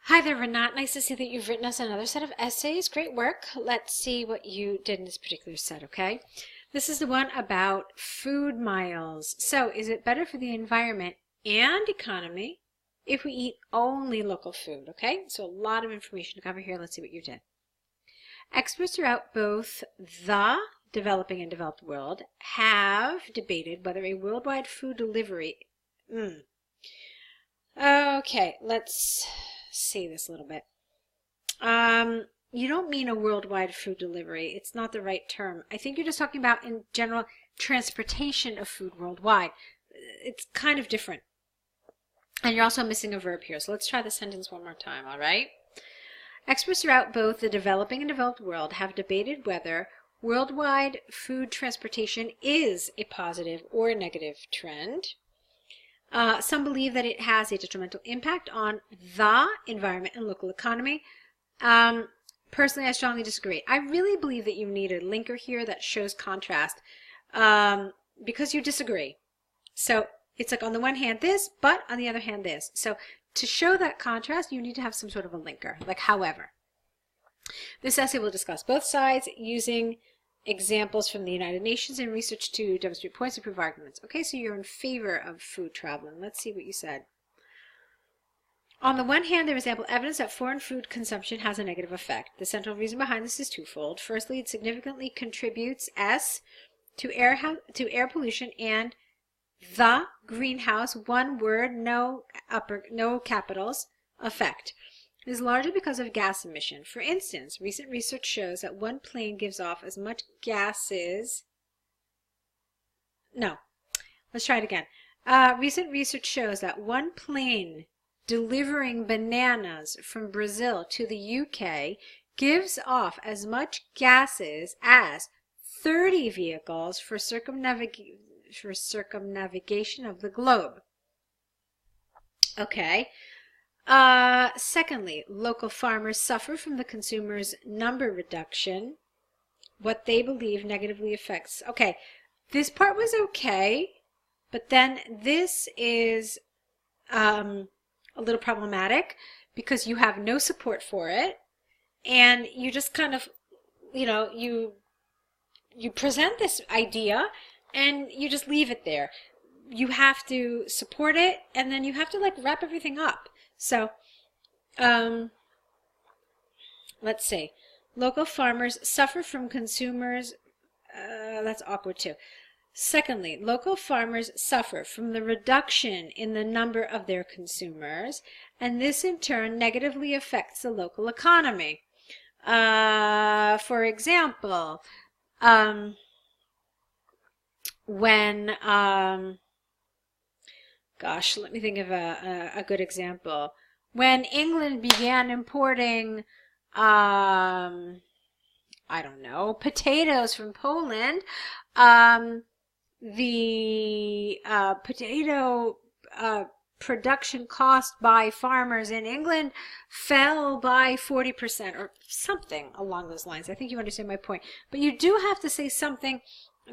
Hi there, Renat. Nice to see that you've written us another set of essays. Great work. Let's see what you did in this particular set, okay? This is the one about food miles. So, is it better for the environment and economy if we eat only local food, okay? So, a lot of information to cover here. Let's see what you did. Experts throughout both the developing and developed world have debated whether a worldwide food delivery... Okay, let's see this a little bit. You don't mean a worldwide food delivery. It's not the right term. I think you're just talking about in general transportation of food worldwide. It's kind of different. And you're also missing a verb here. So let's try the sentence one more time, all right? Experts throughout both the developing and developed world have debated whether worldwide food transportation is a positive or a negative trend. Some believe that it has a detrimental impact on the environment and local economy. Personally, I strongly disagree. I really believe that you need a linker here that shows contrast because you disagree. So it's like on the one hand this, but on the other hand this. So to show that contrast, you need to have some sort of a linker, like however. This essay will discuss both sides using examples from the United Nations and research to demonstrate points and prove arguments. Okay, so you're in favor of food traveling. Let's see what you said. On the one hand, there is ample evidence that foreign food consumption has a negative effect. The central reason behind this is twofold. Firstly, it significantly contributes to air pollution and the greenhouse, one word, no capitals, effect. It is largely because of gas emission. For instance, recent research shows that one plane gives off as much gases. No, let's try it again. Recent research shows that one plane delivering bananas from Brazil to the UK gives off as much gases as 30 vehicles for circumnavigation of the globe. Okay. Secondly, local farmers suffer from the consumer's number reduction, what they believe negatively affects. Okay, this part was okay, but then this is a little problematic because you have no support for it, and you just kind of, you present this idea and you just leave it there. You have to support it, and then you have to wrap everything up. So, let's see. Local farmers suffer from consumers. That's awkward too. Secondly, local farmers suffer from the reduction in the number of their consumers, and this in turn negatively affects the local economy. For example, when gosh, let me think of a good example. When England began importing, I don't know, potatoes from Poland, the potato production cost by farmers in England fell by 40% or something along those lines. I think you understand my point. But you do have to say something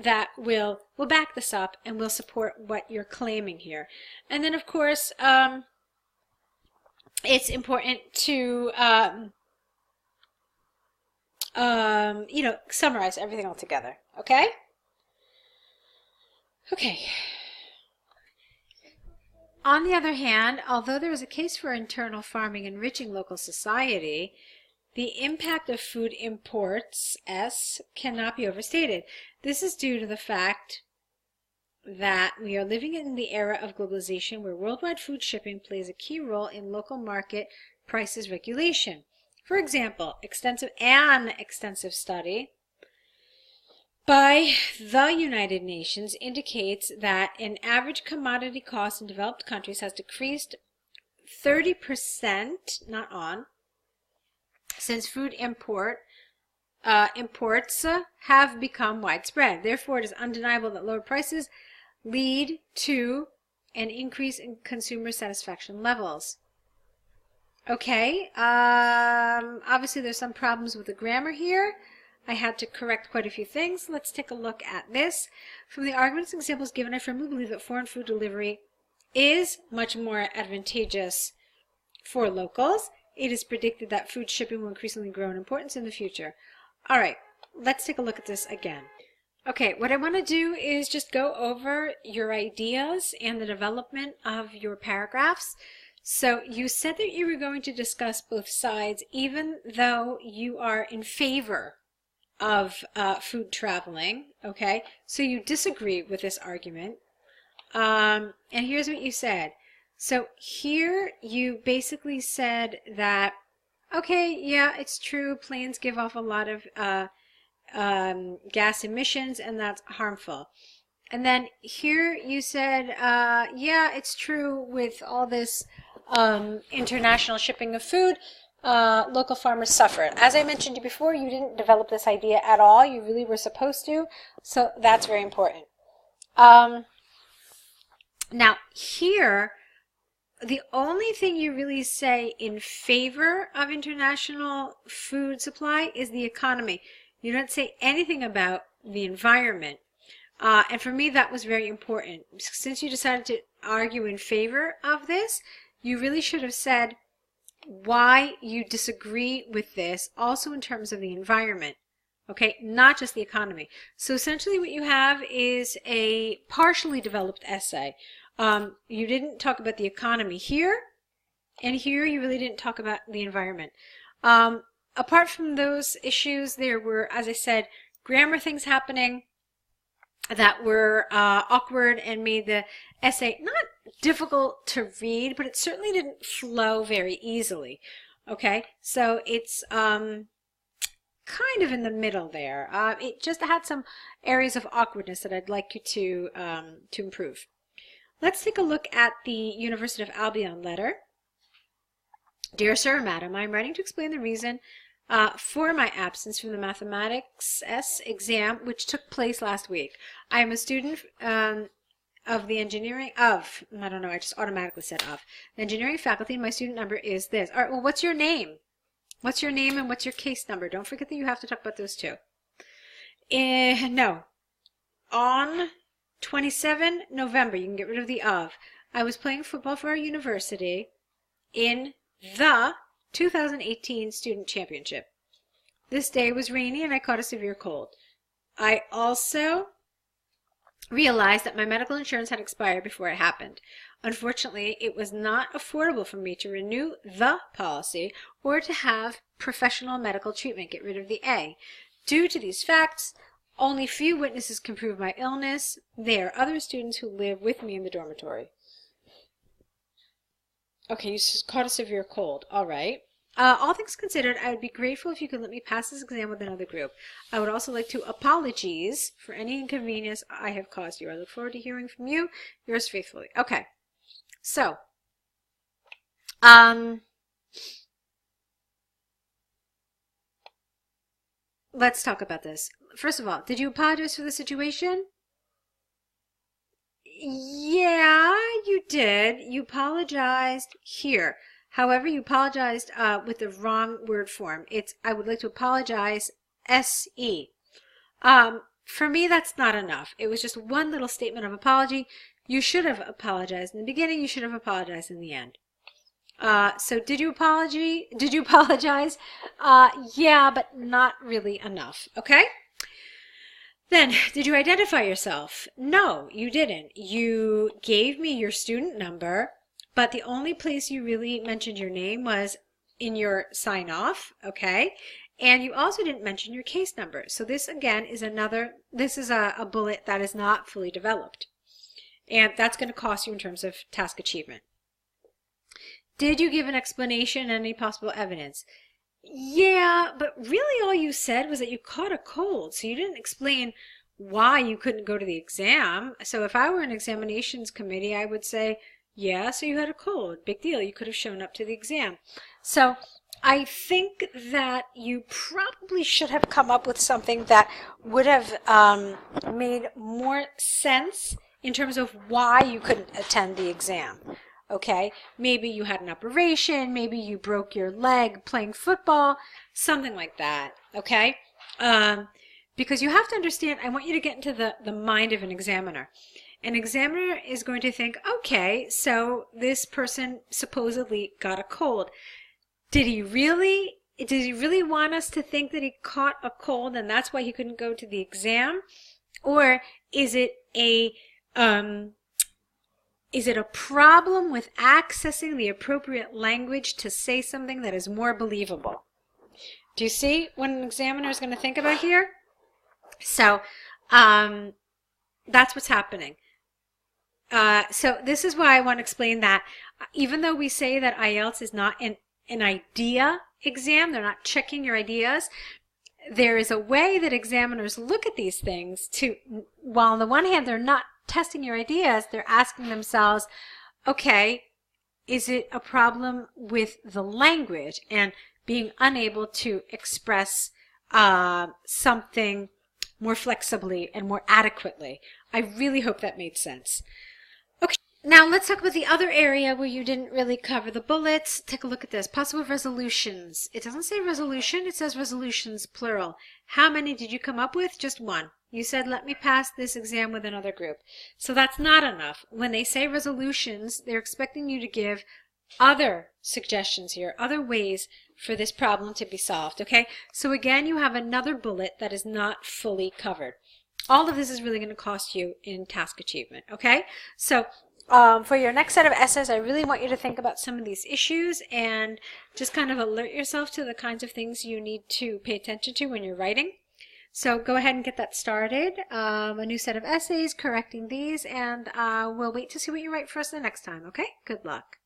that will back this up and will support what you're claiming here. And then, of course, it's important to, summarize everything all together. Okay? Okay. On the other hand, although there is a case for internal farming enriching local society, the impact of food imports, cannot be overstated. This is due to the fact that we are living in the era of globalization where worldwide food shipping plays a key role in local market prices regulation. For example, an extensive study by the United Nations indicates that an average commodity cost in developed countries has decreased 30%, since food imports have become widespread. Therefore, it is undeniable that lower prices lead to an increase in consumer satisfaction levels. Okay, obviously there's some problems with the grammar here. I had to correct quite a few things. Let's take a look at this. From the arguments and examples given, I firmly believe that foreign food delivery is much more advantageous for locals it is predicted that food shipping will increasingly grow in importance in the future. All right, let's take a look at this again. Okay, what I want to do is just go over your ideas and the development of your paragraphs. So you said that you were going to discuss both sides, even though you are in favor of food traveling, okay? So you disagree with this argument. And here's what you said. So here you basically said that, okay, yeah, it's true, planes give off a lot of gas emissions, and that's harmful. And then here you said, yeah, it's true with all this international shipping of food, local farmers suffer. As I mentioned to you before, you didn't develop this idea at all. You really were supposed to, so that's very important. Now here, the only thing you really say in favor of international food supply is the economy. You don't say anything about the environment. And for me, that was very important. Since you decided to argue in favor of this, you really should have said why you disagree with this, also in terms of the environment. Okay, not just the economy. So essentially what you have is a partially developed essay. You didn't talk about the economy here, and here you really didn't talk about the environment. Apart from those issues, there were, as I said, grammar things happening that were awkward and made the essay not difficult to read, but it certainly didn't flow very easily. Okay, so it's kind of in the middle there. It just had some areas of awkwardness that I'd like you to improve. Let's take a look at the University of Albion letter. Dear Sir or Madam, I am writing to explain the reason for my absence from the mathematics S exam, which took place last week. I am a student of the engineering of, I don't know, I just automatically said of, the engineering faculty, and my student number is this. All right, well, what's your name? What's your name and what's your case number? Don't forget that you have to talk about those too. No. On 27 November, you can get rid of the of. I was playing football for our university in the 2018 Student Championship. This day was rainy and I caught a severe cold. I also realized that my medical insurance had expired before it happened. Unfortunately, it was not affordable for me to renew the policy or to have professional medical treatment. Get rid of the A. Due to these facts, only few witnesses can prove my illness. They are other students who live with me in the dormitory. Okay, you caught a severe cold. All right. All things considered, I would be grateful if you could let me pass this exam with another group. I would also like to apologize for any inconvenience I have caused you. I look forward to hearing from you. Yours faithfully. Okay. So, let's talk about this. First of all, did you apologize for the situation? Yeah, you did. You apologized here. However, you apologized with the wrong word form. It's, I would like to apologize, S-E. For me, that's not enough. It was just one little statement of apology. You should have apologized in the beginning. You should have apologized in the end. So did you apologize? Yeah, but not really enough. Okay? Then, did you identify yourself? No, you didn't. You gave me your student number, but the only place you really mentioned your name was in your sign-off, okay? And you also didn't mention your case number. So this, again, is a bullet that is not fully developed. And that's going to cost you in terms of task achievement. Did you give an explanation and any possible evidence? Yeah, but really all you said was that you caught a cold, so you didn't explain why you couldn't go to the exam. So if I were an examinations committee, I would say, yeah, so you had a cold. Big deal. You could have shown up to the exam. So I think that you probably should have come up with something that would have made more sense in terms of why you couldn't attend the exam. Okay, maybe you had an operation, maybe you broke your leg playing football, something like that, okay? Because you have to understand, I want you to get into the mind of an examiner. An examiner is going to think, okay, so this person supposedly got a cold. Did he really want us to think that he caught a cold and that's why he couldn't go to the exam? Or is it a problem with accessing the appropriate language to say something that is more believable? Do you see what an examiner is going to think about here? So that's what's happening. So this is why I want to explain that even though we say that IELTS is not an idea exam, they're not checking your ideas, there is a way that examiners look at these things to, while on the one hand they're not testing your ideas, they're asking themselves, okay, is it a problem with the language and being unable to express something more flexibly and more adequately? I really hope that made sense. Okay, now let's talk about the other area where you didn't really cover the bullets. Take a look at this. Possible resolutions. It doesn't say resolution, it says resolutions plural. How many did you come up with? Just one. You said, let me pass this exam with another group. So that's not enough. When they say resolutions, they're expecting you to give other suggestions here, other ways for this problem to be solved, okay? So again, you have another bullet that is not fully covered. All of this is really going to cost you in task achievement, okay? So for your next set of essays, I really want you to think about some of these issues and just kind of alert yourself to the kinds of things you need to pay attention to when you're writing. So go ahead and get that started. A new set of essays, correcting these, and we'll wait to see what you write for us the next time, okay? Good luck.